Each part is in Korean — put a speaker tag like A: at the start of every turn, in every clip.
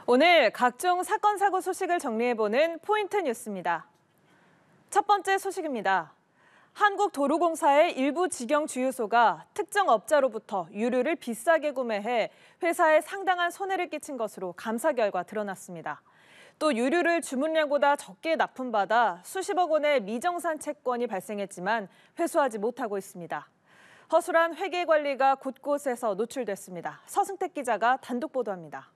A: 오늘 각종 사건, 사고 소식을 정리해보는 포인트 뉴스입니다. 첫 번째 소식입니다. 한국도로공사의 일부 직영 주유소가 특정 업자로부터 유류를 비싸게 구매해 회사에 상당한 손해를 끼친 것으로 감사 결과 드러났습니다. 또 유류를 주문량보다 적게 납품받아 수십억 원의 미정산 채권이 발생했지만 회수하지 못하고 있습니다. 허술한 회계 관리가 곳곳에서 노출됐습니다. 서승택 기자가 단독 보도합니다.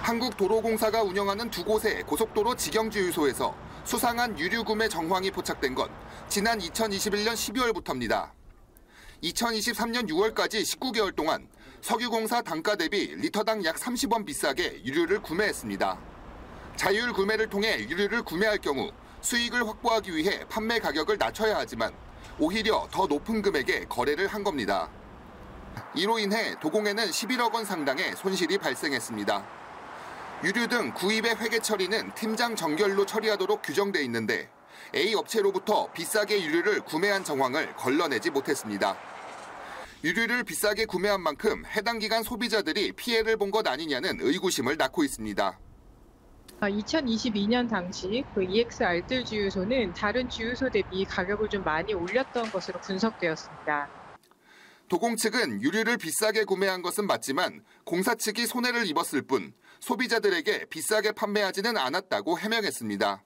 B: 한국도로공사가 운영하는 두 곳의 고속도로 직영주유소에서 수상한 유류 구매 정황이 포착된 건 지난 2021년 12월부터입니다. 2023년 6월까지 19개월 동안 석유공사 단가 대비 리터당 약 30원 비싸게 유류를 구매했습니다. 자율 구매를 통해 유류를 구매할 경우 수익을 확보하기 위해 판매 가격을 낮춰야 하지만 오히려 더 높은 금액에 거래를 한 겁니다. 이로 인해 도공에는 11억 원 상당의 손실이 발생했습니다. 유류 등 구입의 회계 처리는 팀장 정결로 처리하도록 규정돼 있는데 A 업체로부터 비싸게 유류를 구매한 정황을 걸러내지 못했습니다. 유류를 비싸게 구매한 만큼 해당 기간 소비자들이 피해를 본 것 아니냐는 의구심을 낳고 있습니다.
C: 2022년 당시 EX 알뜰 주유소는 다른 주유소 대비 가격을 좀 많이 올렸던 것으로 분석되었습니다.
B: 도공 측은 유류를 비싸게 구매한 것은 맞지만 공사 측이 손해를 입었을 뿐 소비자들에게 비싸게 판매하지는 않았다고 해명했습니다.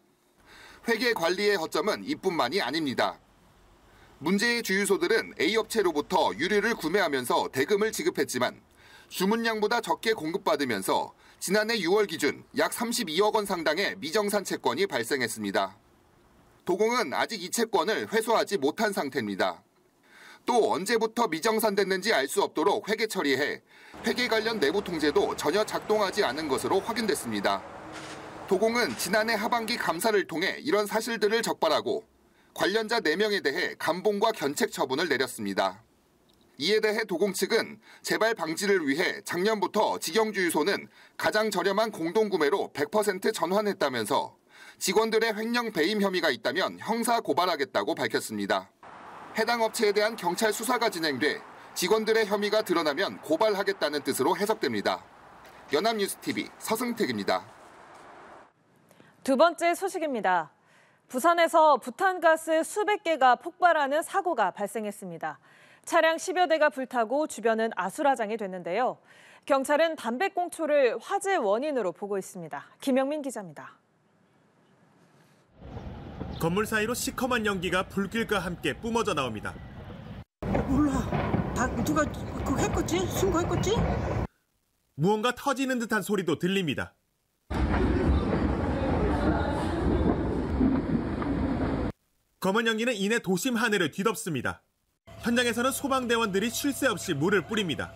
B: 회계 관리의 허점은 이뿐만이 아닙니다. 문제의 주유소들은 A 업체로부터 유류를 구매하면서 대금을 지급했지만 주문량보다 적게 공급받으면서 지난해 6월 기준 약 32억 원 상당의 미정산 채권이 발생했습니다. 도공은 아직 이 채권을 회수하지 못한 상태입니다. 또 언제부터 미정산됐는지 알 수 없도록 회계 처리해 회계 관련 내부 통제도 전혀 작동하지 않은 것으로 확인됐습니다. 도공은 지난해 하반기 감사를 통해 이런 사실들을 적발하고 관련자 4명에 대해 감봉과 견책 처분을 내렸습니다. 이에 대해 도공 측은 재발 방지를 위해 작년부터 직영주유소는 가장 저렴한 공동구매로 100% 전환했다면서 직원들의 횡령 배임 혐의가 있다면 형사 고발하겠다고 밝혔습니다. 해당 업체에 대한 경찰 수사가 진행돼 직원들의 혐의가 드러나면 고발하겠다는 뜻으로 해석됩니다. 연합뉴스TV 서승택입니다.
A: 두 번째 소식입니다. 부산에서 부탄가스 수백 개가 폭발하는 사고가 발생했습니다. 차량 10여 대가 불타고 주변은 아수라장이 됐는데요. 경찰은 담배꽁초를 화재 원인으로 보고 있습니다. 김영민 기자입니다.
D: 건물 사이로 시커먼 연기가 불길과 함께 뿜어져 나옵니다.
E: 몰라. 누가 그거 했겠지? 신고했겠지?
D: 무언가 터지는 듯한 소리도 들립니다. 검은 연기는 이내 도심 하늘을 뒤덮습니다. 현장에서는 소방대원들이 쉴 새 없이 물을 뿌립니다.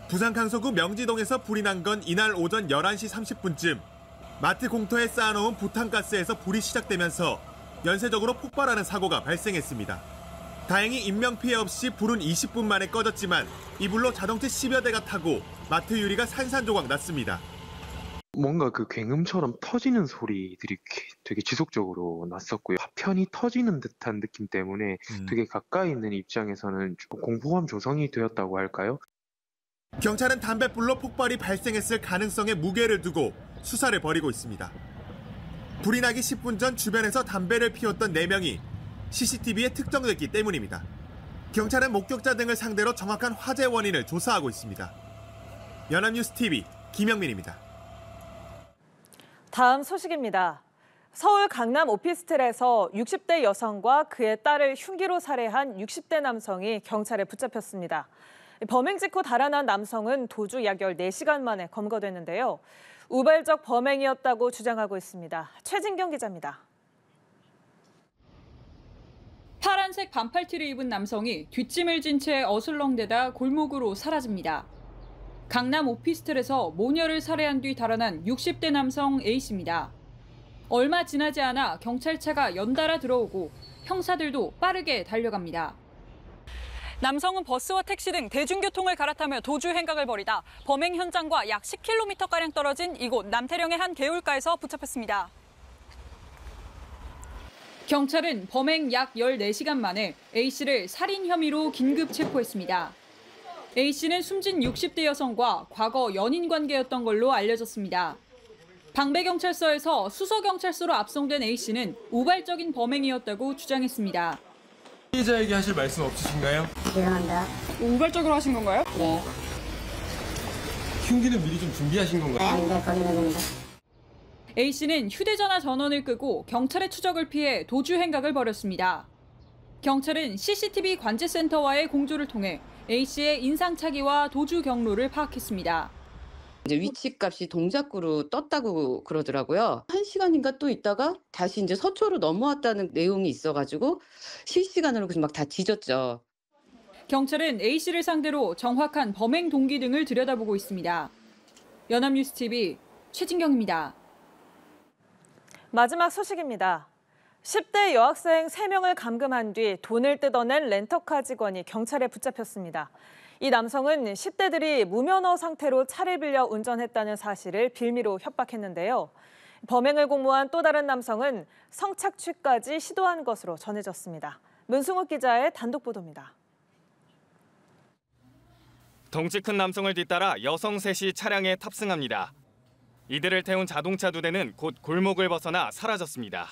D: 부산 강서구 명지동에서 불이 난 건 이날 오전 11시 30분쯤 마트 공터에 쌓아놓은 부탄가스에서 불이 시작되면서 연쇄적으로 폭발하는 사고가 발생했습니다. 다행히 인명피해 없이 불은 20분 만에 꺼졌지만 이 불로 자동차 10여 대가 타고 마트 유리가 산산조각 났습니다.
F: 뭔가 그 굉음처럼 터지는 소리들이 되게 지속적으로 났었고요. 파편이 터지는 듯한 느낌 때문에 되게 가까이 있는 입장에서는 공포감 조성이 되었다고 할까요?
D: 경찰은 담뱃불로 폭발이 발생했을 가능성에 무게를 두고 수사를 벌이고 있습니다. 불이 나기 10분 전 주변에서 담배를 피웠던 4명이 CCTV에 특정됐기 때문입니다. 경찰은 목격자 등을 상대로 정확한 화재 원인을 조사하고 있습니다. 연합뉴스TV 김영민입니다.
A: 다음 소식입니다. 서울 강남 오피스텔에서 60대 여성과 그의 딸을 흉기로 살해한 60대 남성이 경찰에 붙잡혔습니다. 범행 직후 달아난 남성은 도주 약 14시간 만에 검거됐는데요. 우발적 범행이었다고 주장하고 있습니다. 최진경 기자입니다.
G: 파란색 반팔티를 입은 남성이 뒷짐을 진 채 어슬렁대다 골목으로 사라집니다. 강남 오피스텔에서 모녀를 살해한 뒤 달아난 60대 남성 A씨입니다. 얼마 지나지 않아 경찰차가 연달아 들어오고 형사들도 빠르게 달려갑니다. 남성은 버스와 택시 등 대중교통을 갈아타며 도주 행각을 벌이다 범행 현장과 약 10km가량 떨어진 이곳 남태령의 한 개울가에서 붙잡혔습니다. 경찰은 범행 약 14시간 만에 A씨를 살인 혐의로 긴급 체포했습니다. A씨는 숨진 60대 여성과 과거 연인 관계였던 걸로 알려졌습니다. 방배경찰서에서 수서경찰서로 압송된 A씨는 우발적인 범행이었다고 주장했습니다.
H: 피해자에게 하실 말씀 없으신가요?
I: 죄송합니다.
G: 우발적으로 하신 건가요?
I: 네.
H: 흉기는 미리 좀 준비하신 건가요?
I: 아닙니다. 거짓말입니다.
G: A씨는 휴대전화 전원을 끄고 경찰의 추적을 피해 도주 행각을 벌였습니다. 경찰은 CCTV 관제센터와의 공조를 통해 A씨의 인상착의와 도주 경로를 파악했습니다.
J: 이제 위치값이 동작구로 떴다고 그러더라고요. 1시간인가 또 있다가 다시 이제 서초로 넘어왔다는 내용이 있어가지고 실시간으로 그래서 막 다 뒤졌죠.
G: 경찰은 A씨를 상대로 정확한 범행 동기 등을 들여다보고 있습니다. 연합뉴스TV 최진경입니다.
A: 마지막 소식입니다. 10대 여학생 3명을 감금한 뒤 돈을 뜯어낸 렌터카 직원이 경찰에 붙잡혔습니다. 이 남성은 10대들이 무면허 상태로 차를 빌려 운전했다는 사실을 빌미로 협박했는데요. 범행을 공모한 또 다른 남성은 성착취까지 시도한 것으로 전해졌습니다. 문승욱 기자의 단독 보도입니다.
K: 덩치 큰 남성을 뒤따라 여성 셋이 차량에 탑승합니다. 이들을 태운 자동차 2대는 곧 골목을 벗어나 사라졌습니다.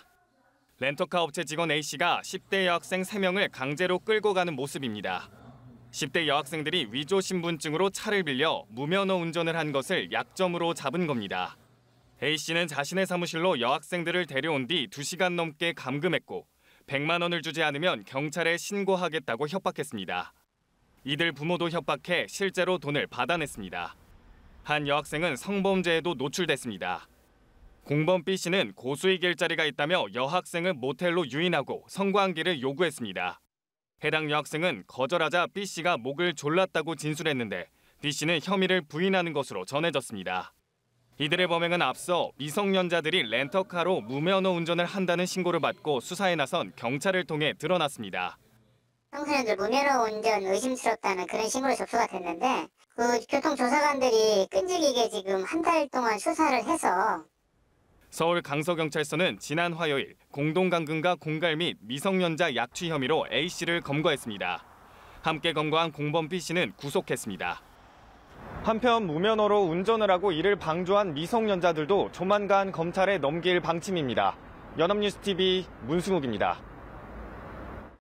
K: 렌터카 업체 직원 A씨가 10대 여학생 3명을 강제로 끌고 가는 모습입니다. 10대 여학생들이 위조 신분증으로 차를 빌려 무면허 운전을 한 것을 약점으로 잡은 겁니다. A씨는 자신의 사무실로 여학생들을 데려온 뒤 2시간 넘게 감금했고 100만 원을 주지 않으면 경찰에 신고하겠다고 협박했습니다. 이들 부모도 협박해 실제로 돈을 받아냈습니다. 한 여학생은 성범죄에도 노출됐습니다. 공범 B씨는 고수익 일자리가 있다며 여학생을 모텔로 유인하고 성관계를 요구했습니다. 해당 여학생은 거절하자 B씨가 목을 졸랐다고 진술했는데 B씨는 혐의를 부인하는 것으로 전해졌습니다. 이들의 범행은 앞서 미성년자들이 렌터카로 무면허 운전을 한다는 신고를 받고 수사에 나선 경찰을 통해 드러났습니다.
I: 청소년들 무면허 운전 의심스럽다는 그런 신고로 접수가 됐는데 그 교통조사관들이 끈질기게 지금 한 달 동안 수사를 해서
K: 서울 강서경찰서는 지난 화요일 공동감금과 공갈 및 미성년자 약취 혐의로 A씨를 검거했습니다. 함께 검거한 공범 B씨는 구속했습니다. 한편 무면허로 운전을 하고 이를 방조한 미성년자들도 조만간 검찰에 넘길 방침입니다. 연합뉴스TV 문승욱입니다.